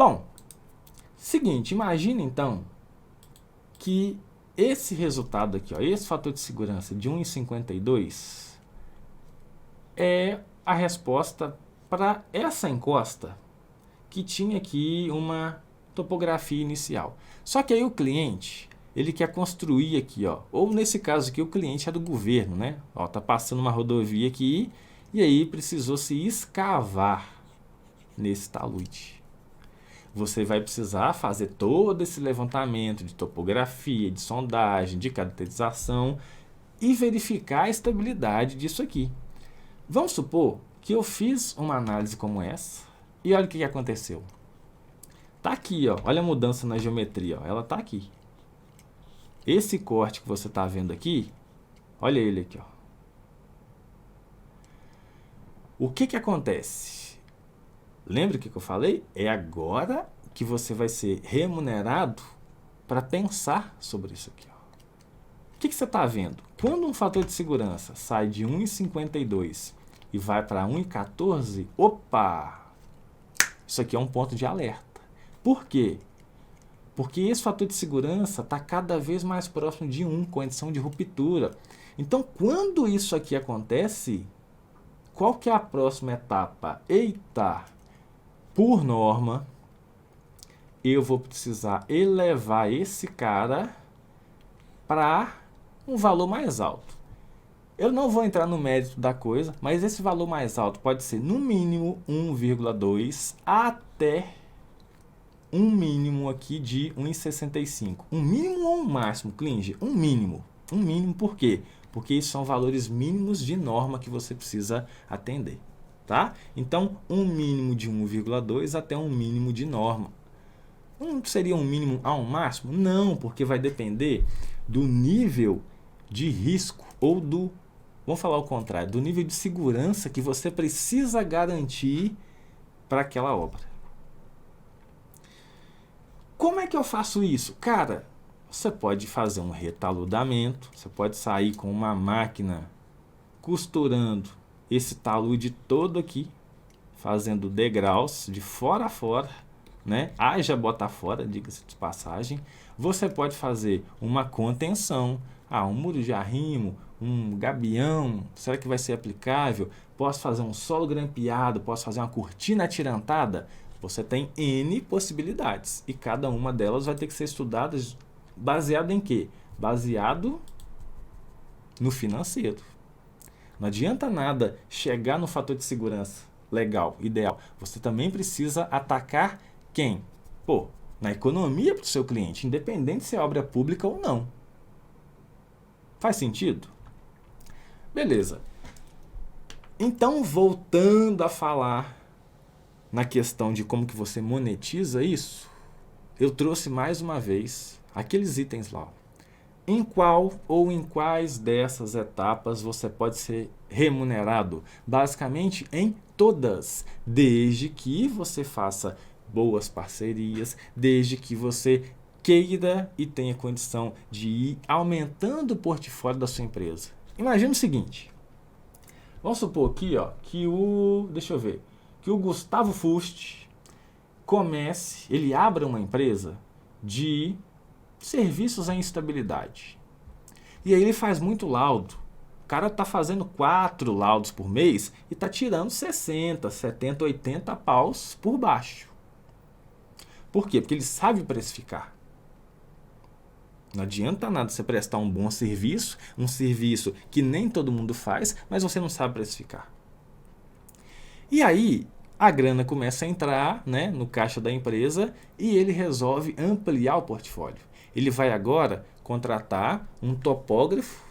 Bom, seguinte, imagina então que esse resultado aqui, ó, esse fator de segurança de 1,52 é a resposta para essa encosta que tinha aqui uma topografia inicial. Só que aí o cliente, ele quer construir aqui, ó, ou nesse caso aqui o cliente é do governo, né? Ó, tá passando uma rodovia aqui e aí precisou se escavar nesse talude. Você vai precisar fazer todo esse levantamento de topografia, de sondagem, de caracterização e verificar a estabilidade disso aqui. Vamos supor que eu fiz uma análise como essa e olha o que aconteceu. Tá aqui, ó, olha a mudança na geometria, ó, ela tá aqui. Esse corte que você está vendo aqui, olha ele aqui, ó. O que acontece? Lembra o que eu falei? É agora que você vai ser remunerado para pensar sobre isso aqui, ó. O que você está vendo? Quando um fator de segurança sai de 1,52 e vai para 1,14, opa! Isso aqui é um ponto de alerta. Por quê? Porque esse fator de segurança está cada vez mais próximo de 1, condição de ruptura. Então, quando isso aqui acontece, qual que é a próxima etapa? Eita! Por norma, eu vou precisar elevar esse cara para um valor mais alto. Eu não vou entrar no mérito da coisa, mas esse valor mais alto pode ser no mínimo 1,2 até um mínimo aqui de 1,65. Um mínimo ou um máximo, Klinge? Um mínimo. Um mínimo por quê? Porque isso são valores mínimos de norma que você precisa atender. Tá? Então, um mínimo de 1,2 até um mínimo de norma. Não seria um mínimo a um máximo? Não, porque vai depender do nível de risco ou do, vamos falar o contrário, do nível de segurança que você precisa garantir para aquela obra. Como é que eu faço isso? Cara, você pode fazer um retaludamento, você pode sair com uma máquina costurando esse talude todo aqui, fazendo degraus de fora a fora, né? Haja bota fora, diga-se de passagem. Você pode fazer uma contenção, um muro de arrimo, um gabião, será que vai ser aplicável? Posso fazer um solo grampeado, posso fazer uma cortina atirantada? Você tem N possibilidades e cada uma delas vai ter que ser estudada baseado em quê? Baseado no financeiro. Não adianta nada chegar no fator de segurança legal, ideal. Você também precisa atacar quem? Pô, na economia para o seu cliente, independente se é obra pública ou não. Faz sentido? Beleza. Então, voltando a falar na questão de como que você monetiza isso, eu trouxe mais uma vez aqueles itens lá. Em qual ou em quais dessas etapas você pode ser remunerado? Basicamente em todas, desde que você faça boas parcerias, desde que você queira e tenha condição de ir aumentando o portfólio da sua empresa. Imagina o seguinte, vamos supor aqui, ó, que o Gustavo Fust ele abra uma empresa de serviços em estabilidade. E aí ele faz muito laudo. O cara está fazendo 4 laudos por mês e está tirando 60, 70, 80 paus por baixo. Por quê? Porque ele sabe precificar. Não adianta nada você prestar um bom serviço, um serviço que nem todo mundo faz, mas você não sabe precificar. E aí a grana começa a entrar, né, no caixa da empresa e ele resolve ampliar o portfólio. Ele vai agora contratar um topógrafo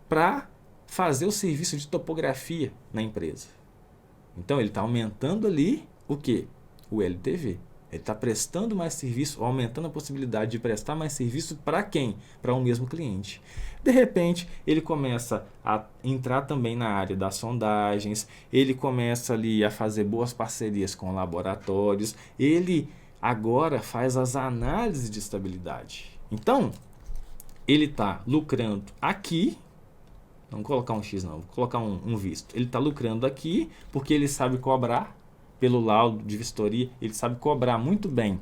para fazer o serviço de topografia na empresa. Então ele está aumentando ali o quê? O LTV. Ele está prestando mais serviço, aumentando a possibilidade de prestar mais serviço para quem? Para um mesmo cliente. De repente, ele começa a entrar também na área das sondagens, ele começa ali a fazer boas parcerias com laboratórios, ele agora faz as análises de estabilidade. Então, ele está lucrando aqui, não vou colocar um X não, vou colocar um visto. Ele está lucrando aqui porque ele sabe cobrar, pelo laudo de vistoria, ele sabe cobrar muito bem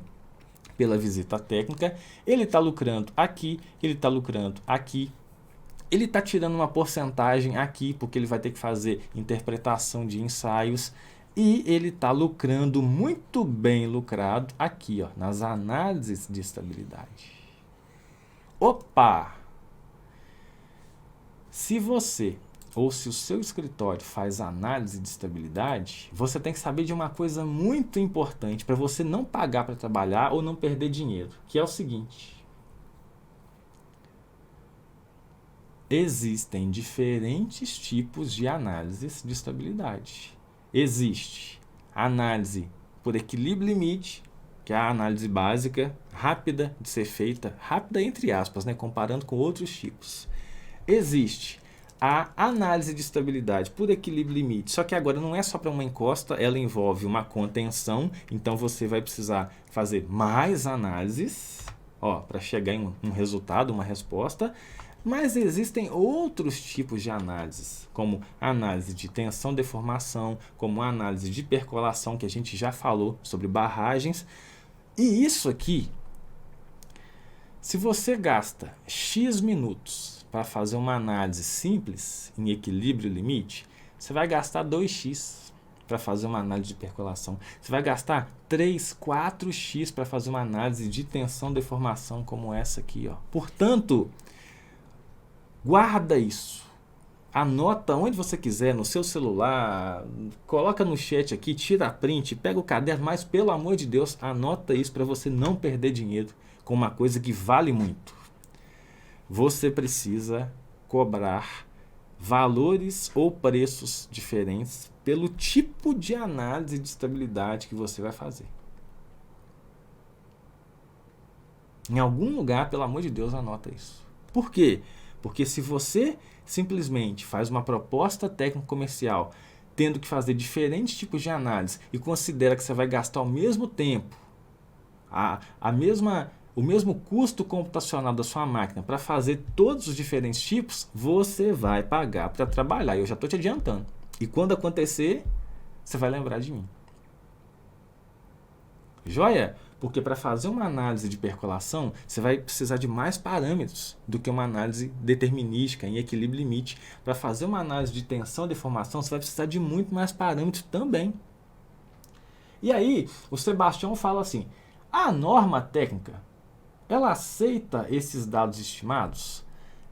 pela visita técnica, ele está lucrando aqui, ele está lucrando aqui, ele está tirando uma porcentagem aqui, porque ele vai ter que fazer interpretação de ensaios, e ele está lucrando muito bem lucrado aqui, ó, nas análises de estabilidade. Opa! Se você ou se o seu escritório faz análise de estabilidade, você tem que saber de uma coisa muito importante para você não pagar para trabalhar ou não perder dinheiro, que é o seguinte: existem diferentes tipos de análises de estabilidade. Existe análise por equilíbrio limite, que é a análise básica, rápida de ser feita, rápida entre aspas, né, comparando com outros tipos. Existe a análise de estabilidade por equilíbrio limite, só que agora não é só para uma encosta, ela envolve uma contenção, então você vai precisar fazer mais análises, para chegar em um resultado, uma resposta. Mas existem outros tipos de análises, como análise de tensão deformação, como análise de percolação, que a gente já falou sobre barragens. E isso aqui, se você gasta X minutos para fazer uma análise simples, em equilíbrio limite, você vai gastar 2x para fazer uma análise de percolação. Você vai gastar 3, 4x para fazer uma análise de tensão deformação, como essa aqui, ó. Portanto, guarda isso, anota onde você quiser, no seu celular, coloca no chat aqui, tira a print, pega o caderno, mas pelo amor de Deus, anota isso para você não perder dinheiro com uma coisa que vale muito. Você precisa cobrar valores ou preços diferentes pelo tipo de análise de estabilidade que você vai fazer. Em algum lugar, pelo amor de Deus, anota isso. Por quê? Porque se você simplesmente faz uma proposta técnico-comercial tendo que fazer diferentes tipos de análise e considera que você vai gastar ao mesmo tempo, o mesmo custo computacional da sua máquina para fazer todos os diferentes tipos, você vai pagar para trabalhar. Eu já estou te adiantando. E quando acontecer, você vai lembrar de mim. Joia? Porque para fazer uma análise de percolação, você vai precisar de mais parâmetros do que uma análise determinística em equilíbrio limite. Para fazer uma análise de tensão e deformação, você vai precisar de muito mais parâmetros também. E aí, o Sebastião fala assim: a norma técnica, ela aceita esses dados estimados?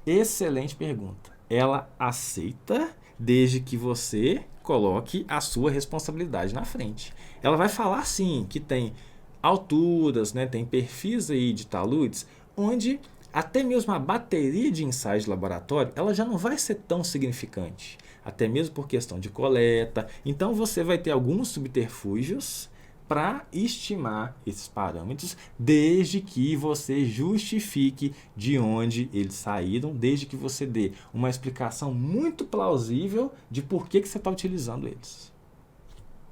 Excelente pergunta. Ela aceita desde que você coloque a sua responsabilidade na frente. Ela vai falar sim que tem alturas, né, tem perfis aí de taludes, onde até mesmo a bateria de ensaios de laboratório, ela já não vai ser tão significante, até mesmo por questão de coleta. Então você vai ter alguns subterfúgios para estimar esses parâmetros, desde que você justifique de onde eles saíram, desde que você dê uma explicação muito plausível de por que você está utilizando eles.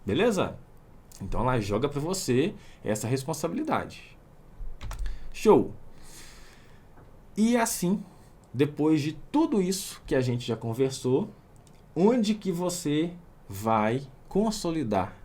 Beleza? Então ela joga para você essa responsabilidade. Show! E assim, depois de tudo isso que a gente já conversou, onde que você vai consolidar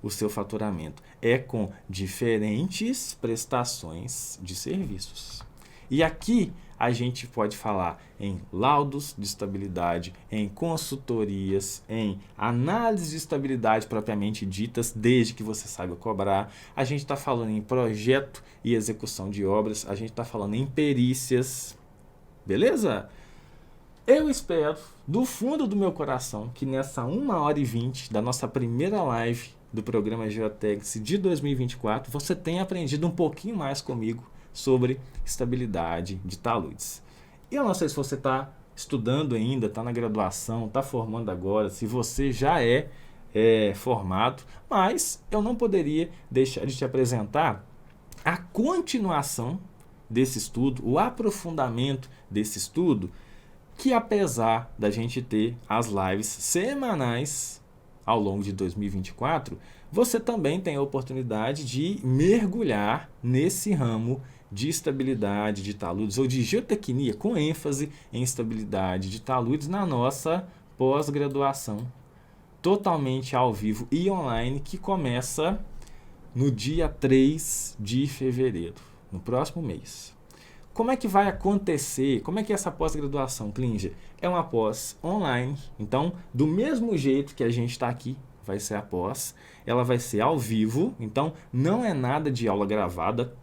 o seu faturamento? É com diferentes prestações de serviços. E aqui a gente pode falar em laudos de estabilidade, em consultorias, em análise de estabilidade propriamente ditas, desde que você saiba cobrar. A gente está falando em projeto e execução de obras, a gente está falando em perícias. Beleza? Eu espero, do fundo do meu coração, que nessa 1h20 da nossa primeira live do programa Geotex de 2024, você tenha aprendido um pouquinho mais comigo sobre estabilidade de taludes. E eu não sei se você está estudando ainda, está na graduação, está formando agora, se você já é formado, mas eu não poderia deixar de te apresentar a continuação desse estudo, o aprofundamento desse estudo, que apesar da gente ter as lives semanais ao longo de 2024, você também tem a oportunidade de mergulhar nesse ramo de estabilidade de taludes ou de geotecnia, com ênfase em estabilidade de taludes na nossa pós-graduação totalmente ao vivo e online, que começa no dia 3 de fevereiro, no próximo mês. Como é que vai acontecer? Como é que é essa pós-graduação, Klinger? É uma pós online, então, do mesmo jeito que a gente está aqui, vai ser a pós, ela vai ser ao vivo, então não é nada de aula gravada.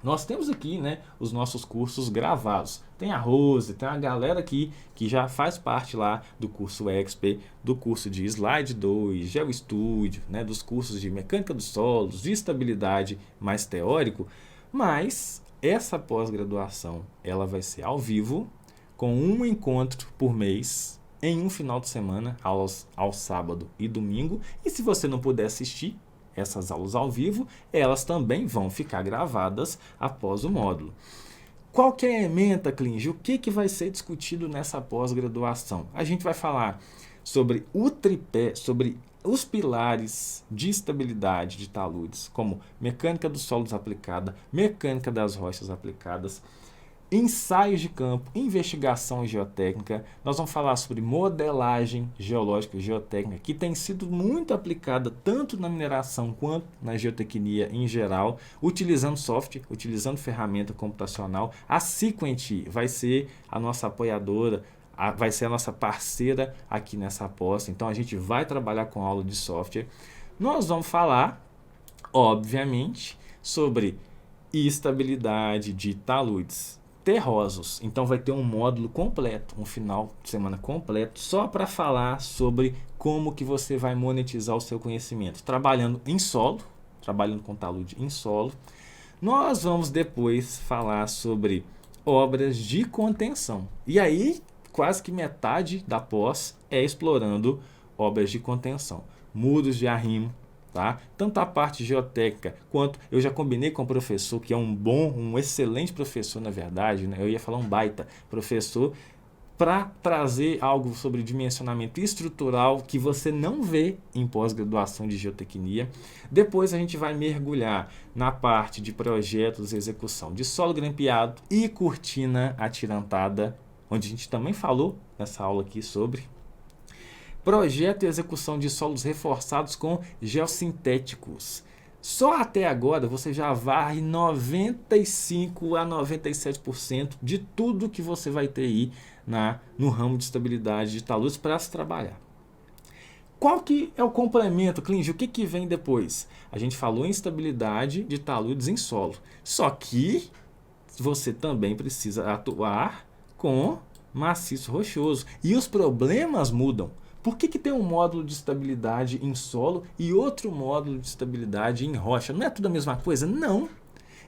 Nós temos aqui, né, os nossos cursos gravados. Tem a Rose, tem a galera aqui que já faz parte lá do curso XP, do curso de Slide 2, GeoStudio, né, dos cursos de Mecânica dos Solos, de Estabilidade mais teórico, mas essa pós-graduação ela vai ser ao vivo, com um encontro por mês, em um final de semana, aulas ao sábado e domingo. E se você não puder assistir essas aulas ao vivo, elas também vão ficar gravadas após o módulo. Qual que é a ementa, Klinger? O que vai ser discutido nessa pós-graduação? A gente vai falar sobre o tripé, sobre os pilares de estabilidade de taludes, como mecânica dos solos aplicada, mecânica das rochas aplicadas, ensaios de campo, investigação geotécnica. Nós vamos falar sobre modelagem geológica e geotécnica, que tem sido muito aplicada tanto na mineração quanto na geotecnia em geral, utilizando software, utilizando ferramenta computacional. A Sequent vai ser a nossa apoiadora, vai ser a nossa parceira aqui nessa aposta. Então a gente vai trabalhar com aula de software. Nós vamos falar, obviamente, sobre estabilidade de taludes terrosos. Então vai ter um módulo completo, um final de semana completo, só para falar sobre como que você vai monetizar o seu conhecimento, trabalhando em solo, trabalhando com talude em solo. Nós vamos depois falar sobre obras de contenção. E aí, quase que metade da pós é explorando obras de contenção, muros de arrimo, tá? Tanto a parte geotécnica quanto eu já combinei com o professor, que é um excelente professor, na verdade, né? Eu ia falar um baita professor, para trazer algo sobre dimensionamento estrutural que você não vê em pós-graduação de geotecnia. Depois a gente vai mergulhar na parte de projetos e execução de solo grampeado e cortina atirantada, onde a gente também falou nessa aula aqui sobre projeto e execução de solos reforçados com geossintéticos. Só até agora você já varre 95 a 97% de tudo que você vai ter aí no ramo de estabilidade de taludes para se trabalhar. Qual que é o complemento, Klinger? O que vem depois? A gente falou em estabilidade de taludes em solo. Só que você também precisa atuar com maciço rochoso. E os problemas mudam. Por que tem um módulo de estabilidade em solo e outro módulo de estabilidade em rocha? Não é tudo a mesma coisa? Não.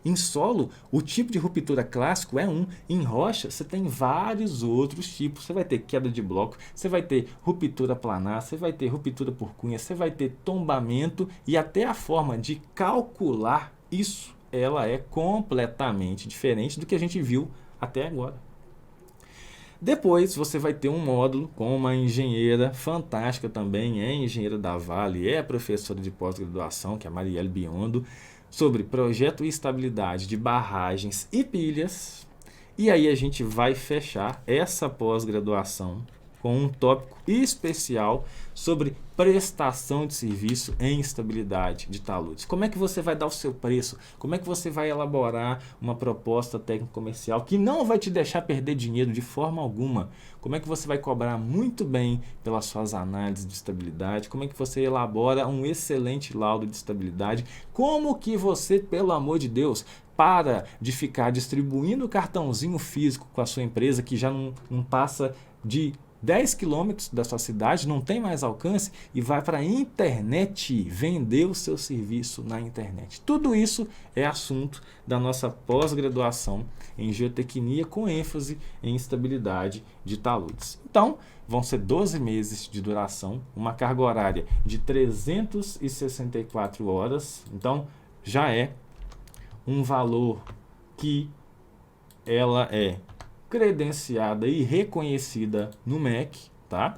Em solo, o tipo de ruptura clássico é um. Em rocha, você tem vários outros tipos. Você vai ter queda de bloco, você vai ter ruptura planar, você vai ter ruptura por cunha, você vai ter tombamento e até a forma de calcular isso, ela é completamente diferente do que a gente viu até agora. Depois você vai ter um módulo com uma engenheira fantástica também, é engenheira da Vale, é professora de pós-graduação, que é a Marielle Biondo, sobre projeto e estabilidade de barragens e pilhas. E aí a gente vai fechar essa pós-graduação com um tópico especial sobre prestação de serviço em estabilidade de taludes. Como é que você vai dar o seu preço? Como é que você vai elaborar uma proposta técnico-comercial que não vai te deixar perder dinheiro de forma alguma? Como é que você vai cobrar muito bem pelas suas análises de estabilidade? Como é que você elabora um excelente laudo de estabilidade? Como que você, pelo amor de Deus, para de ficar distribuindo cartãozinho físico com a sua empresa que já não passa de 10 quilômetros da sua cidade, não tem mais alcance e vai para a internet vender o seu serviço na internet. Tudo isso é assunto da nossa pós-graduação em geotecnia com ênfase em estabilidade de taludes. Então, vão ser 12 meses de duração, uma carga horária de 364 horas. Então, já é um valor que ela é credenciada e reconhecida no MEC, tá?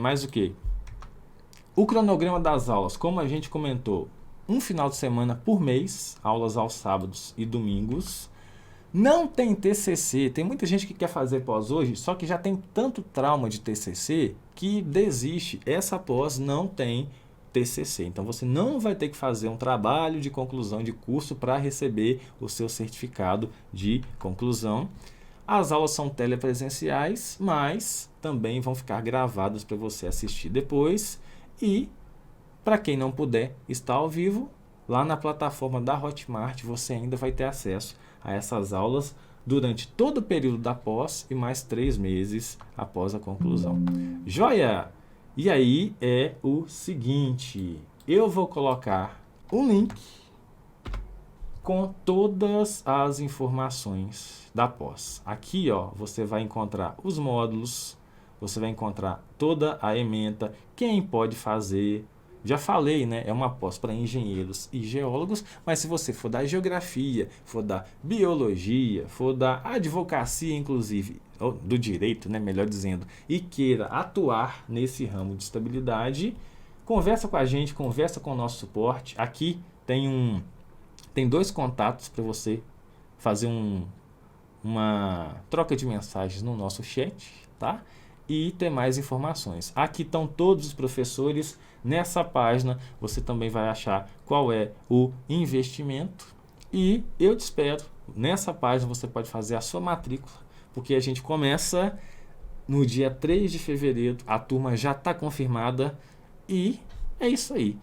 Mais o que? O cronograma das aulas, como a gente comentou, um final de semana por mês, aulas aos sábados e domingos. Não tem TCC. Tem muita gente que quer fazer pós hoje, só que já tem tanto trauma de TCC que desiste. Essa pós não tem TCC. Então você não vai ter que fazer um trabalho de conclusão de curso para receber o seu certificado de conclusão. As aulas são telepresenciais, mas também vão ficar gravadas para você assistir depois. E para quem não puder estar ao vivo, lá na plataforma da Hotmart você ainda vai ter acesso a essas aulas durante todo o período da pós e mais 3 meses após a conclusão. Joia? E aí é o seguinte, eu vou colocar um link com todas as informações da pós. Aqui, ó, você vai encontrar os módulos, você vai encontrar toda a ementa, quem pode fazer. Já falei, né? É uma pós para engenheiros e geólogos, mas se você for da geografia, for da biologia, for da advocacia, inclusive, ou do direito, né? Melhor dizendo, e queira atuar nesse ramo de estabilidade, conversa com a gente, conversa com o nosso suporte. Aqui tem 2 contatos para você fazer uma troca de mensagens no nosso chat, tá? E ter mais informações. Aqui estão todos os professores. Nessa página você também vai achar qual é o investimento. E eu te espero. Nessa página você pode fazer a sua matrícula, porque a gente começa no dia 3 de fevereiro. A turma já está confirmada. E é isso aí.